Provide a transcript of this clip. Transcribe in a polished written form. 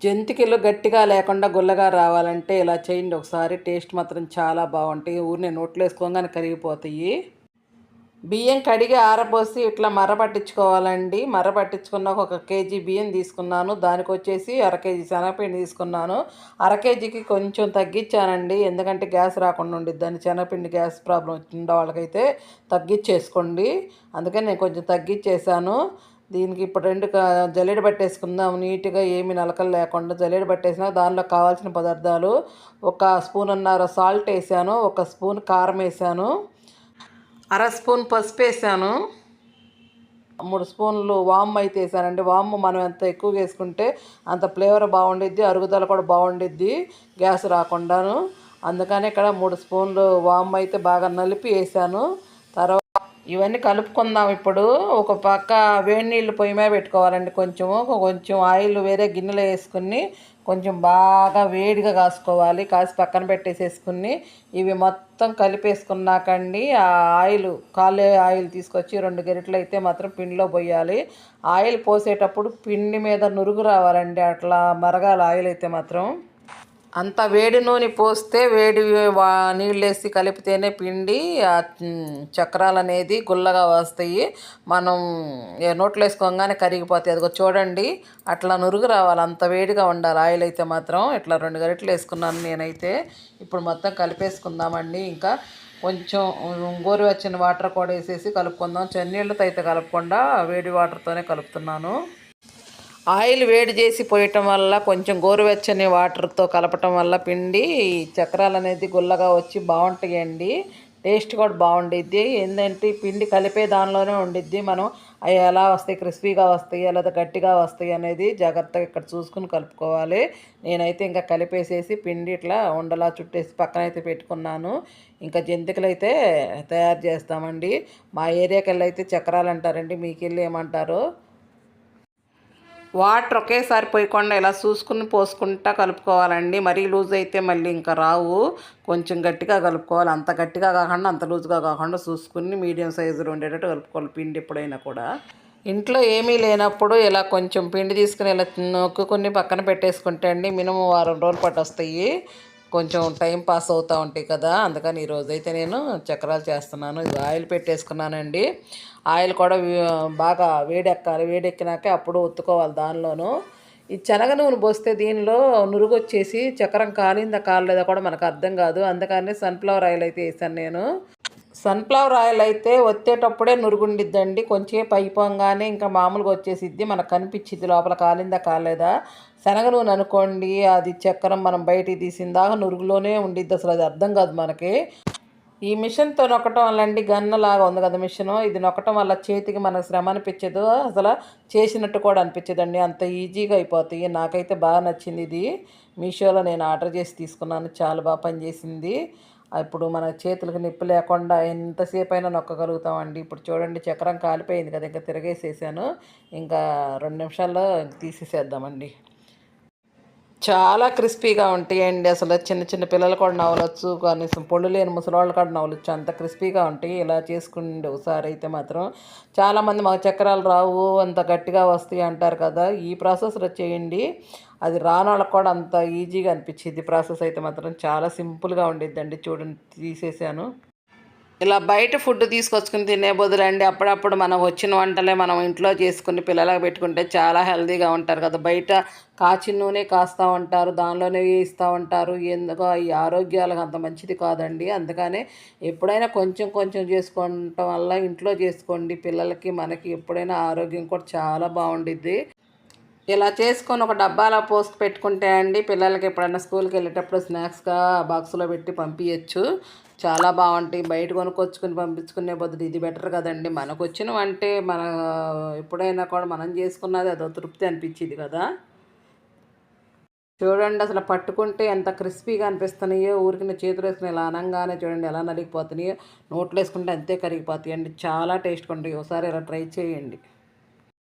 జంతికలు గట్టిగా లేకుండా గుల్లగా రావాలంటే ఇలా చేయండి ఒకసారి. టేస్ట్ మాత్రం చాలా బాగుంటాయి. ఊరినే నోట్లో వేసుకోగానే కరిగిపోతాయి. బియ్యం కడిగి ఆరబోసి ఇట్లా మర్ర పట్టించుకోవాలండి. మర్ర పట్టించుకున్నాక 1 కేజీ బియ్యం తీసుకున్నాను. దానికి వచ్చేసి అర కేజీ శనగపిండి తీసుకున్నాను. అర కేజీకి కొంచెం తగ్గించానండి, ఎందుకంటే గ్యాస్ రాకుండా ఉండిద్దని. శనగపిండి గ్యాస్ ప్రాబ్లం వచ్చిన వాళ్ళకైతే తగ్గించేసుకోండి. అందుకని నేను కొంచెం తగ్గించేసాను. దీనికి ఇప్పుడు 2 జల్లెడ పట్టేసుకుందాం నీట్గా, ఏమి నలకలు లేకుండా జల్లెడ పట్టేసిన. దానిలో కావాల్సిన పదార్థాలు 1 స్పూన్నర సాల్ట్ వేసాను, 1 స్పూన్ కారం వేసాను, అర స్పూన్ పసుపు వేసాను, 3 స్పూన్లు వాము అయితే వేసానండి. వాము మనం ఎంత ఎక్కువగా వేసుకుంటే అంత ఫ్లేవర్ బాగుండిద్ది, అరుగుదల కూడా బాగుండిద్ది, గ్యాస్ రాకుండాను. అందుకని ఇక్కడ 3 స్పూన్లు వాము అయితే బాగా నలిపి వేసాను. తర్వాత ఇవన్నీ కలుపుకుందాం. ఇప్పుడు ఒక పక్క వేడి నీళ్ళు పొయ్యి మీద పెట్టుకోవాలండి. కొంచెం ఆయిల్ వేరే గిన్నెలో వేసుకుని కొంచెం బాగా వేడిగా కాసుకోవాలి. కాసి పక్కన పెట్టేసేసుకుని ఇవి మొత్తం కలిపేసుకున్నాకండి ఆ ఆయిల్, కాలే ఆయిల్ తీసుకొచ్చి 2 గరిటెలు అయితే మాత్రం పిండిలో పోయాలి. ఆయిల్ పోసేటప్పుడు పిండి మీద నురుగు రావాలండి, అట్లా మరగాలి ఆయిల్ అయితే మాత్రం. అంత వేడి నూనె పోస్తే వేడి నీళ్ళు వేసి కలిపితేనే పిండి చక్రాలు అనేది గుల్లగా వస్తాయి. మనం నోట్లో వేసుకోగానే కరిగిపోతాయి. అదిగో చూడండి, అట్లా నురుగు రావాలి, అంత వేడిగా ఉండాలి ఆయిల్ అయితే మాత్రం. ఇట్లా 2 గరిటెలు వేసుకున్నాను నేనైతే. ఇప్పుడు మొత్తం కలిపేసుకుందామండి. ఇంకా కొంచెం గోరువెచ్చని వాటర్ కూడా వేసేసి కలుపుకుందాం. చన్నీళ్ళతో అయితే కలపకుండా వేడి వాటర్తోనే కలుపుతున్నాను. ఆయిల్ వేడి చేసి పోయటం వల్ల, కొంచెం గోరువెచ్చని వాటర్తో కలపటం వల్ల పిండి చక్రాలు అనేది గుల్లగా వచ్చి బాగుంటాయండి. టేస్ట్ కూడా బాగుండిద్ది. ఏంటంటే పిండి కలిపే దానిలోనే ఉండిద్ది. మనం అవి ఎలా వస్తాయి, క్రిస్పీగా వస్తాయి లేదా గట్టిగా వస్తాయి అనేది జాగ్రత్తగా ఇక్కడ చూసుకుని కలుపుకోవాలి. నేనైతే ఇంకా కలిపేసేసి పిండి ఇట్లా ఉండలా చుట్టేసి పక్కనైతే పెట్టుకున్నాను. ఇంకా జంతికలు అయితే తయారు చేస్తామండి. మా ఏరియాకి వెళ్ళి అయితే చక్రాలు అంటారండి, మీకు వెళ్ళి ఏమంటారో. వాటర్ ఒకేసారి పోయకుండా ఇలా చూసుకుని పోసుకుంటా కలుపుకోవాలండి. మరీ లూజ్ అయితే మళ్ళీ ఇంకా రావు. కొంచెం గట్టిగా కలుపుకోవాలి, అంత గట్టిగా కాకుండా అంత లూజ్గా కాకుండా చూసుకుని మీడియం సైజులో ఉండేటట్టు కలుపుకోవాలి పిండి ఎప్పుడైనా కూడా. ఇంట్లో ఏమీ లేనప్పుడు ఇలా కొంచెం పిండి తీసుకుని ఇలా నొక్కుని పక్కన పెట్టేసుకుంటే అండి మినిమం వారం రోజులు పట్టు వస్తాయి. కొంచెం టైం పాస్ అవుతూ ఉంటాయి కదా, అందుకని ఈరోజైతే నేను చక్రాలు చేస్తున్నాను. ఇది ఆయిల్ పెట్టేసుకున్నానండి. ఆయిల్ కూడా బాగా వేడెక్కాలి, వేడెక్కినాకే అప్పుడు ఒత్తుకోవాలి దానిలోనూ. ఈ శనగ నూనె పోస్తే దీనిలో నురుగు వచ్చేసి చక్రం కాలిందా కాలేదా కూడా మనకు అర్థం కాదు. అందుకని సన్ఫ్లవర్ ఆయిల్ అయితే వేసాను నేను. సన్ఫ్లవర్ ఆయిల్ అయితే ఒత్తేటప్పుడే నురుగుండిద్దండి. కొంచెంసేపు అయిపోగానే ఇంకా మామూలుగా వచ్చేసిద్ది, మనకు కనిపించిద్ది లోపల కాలిందా కాలేదా. శనగ నూనె అనుకోండి, అది చక్రం మనం బయటికి తీసిందాక నురుగులోనే ఉండిద్ది, అసలు అది అర్థం కాదు మనకి. ఈ మిషన్తో నొక్కటం వల్ల అండి, గన్నలాగా ఉంది కదా మిషను, ఇది నొక్కటం వల్ల చేతికి మనకు శ్రమ అనిపించదు, అసలు చేసినట్టు కూడా అనిపించదండి, అంత ఈజీగా అయిపోతాయి. నాకైతే బాగా నచ్చింది ఇది. మీషోలో నేను ఆర్డర్ చేసి తీసుకున్నాను, చాలా బాగా పనిచేసింది. ఇప్పుడు మన చేతులకు నొప్పి లేకుండా ఎంతసేపు అయినా నొక్కగలుగుతామండి. ఇప్పుడు చూడండి చక్రం కాలిపోయింది కదా, ఇంకా తిరగేసేసాను. ఇంకా 2 నిమిషాల్లో తీసేసేద్దామండి. చాలా క్రిస్పీగా ఉంటాయండి, అసలు చిన్న చిన్న పిల్లలు కూడా నవ్వలొచ్చు, కనీసం పొళ్ళు లేని ముసలివాళ్ళు కూడా నవ్వలొచ్చు, అంత క్రిస్పీగా ఉంటాయి. ఇలా చేసుకుంటే ఒకసారి అయితే మాత్రం. చాలామంది మాకు చక్రాలు రావు, అంత గట్టిగా వస్తాయి అంటారు కదా, ఈ ప్రాసెస్లో చేయండి. అది రానోళ్ళకి కూడా అంత ఈజీగా అనిపించింది. ప్రాసెస్ అయితే మాత్రం చాలా సింపుల్గా ఉండిద్దండి. చూడండి తీసేసాను. ఇలా బయట ఫుడ్ తీసుకొచ్చుకుని తినే బదులండి అప్పుడప్పుడు మనం వచ్చిన వంటలే మనం ఇంట్లో చేసుకుని పిల్లలకు పెట్టుకుంటే చాలా హెల్తీగా ఉంటారు కదా. బయట కాచిన నూనె కాస్తూ ఉంటారు, దానిలోనే వేస్తూ ఉంటారు, ఎందుకో ఈ ఆరోగ్యాలకు అంత మంచిది కాదండి. అందుకనే ఎప్పుడైనా కొంచెం కొంచెం చేసుకోవటం వల్ల ఇంట్లో చేసుకోండి, పిల్లలకి మనకి ఎప్పుడైనా ఆరోగ్యం కూడా చాలా బాగుండిద్ది. ఇలా చేసుకొని ఒక డబ్బాలో పోసుకు పెట్టుకుంటే అండి పిల్లలకి ఎప్పుడైనా స్కూల్కి వెళ్ళేటప్పుడు స్నాక్స్గా బాక్స్లో పెట్టి పంపించచ్చు. చాలా బాగుంటాయి. బయట కొనుక్కొచ్చుకొని పంపించుకునే బదులు ఇది బెటర్ కదండి. మనకు వచ్చినవంటే మన ఎప్పుడైనా కూడా మనం చేసుకున్నది అదో తృప్తి అనిపించింది కదా. చూడండి అసలు పట్టుకుంటే ఎంత క్రిస్పీగా అనిపిస్తున్నాయో, ఊరికి చేతులు వేసుకుని ఇలా అనంగానే చూడండి ఎలా నలిగిపోతున్నాయో, నోట్లో వేసుకుంటే అంతే కరిగిపోతాయి అండి. చాలా టేస్ట్గా ఉంటాయి. ఒకసారి ఇలా ట్రై చేయండి.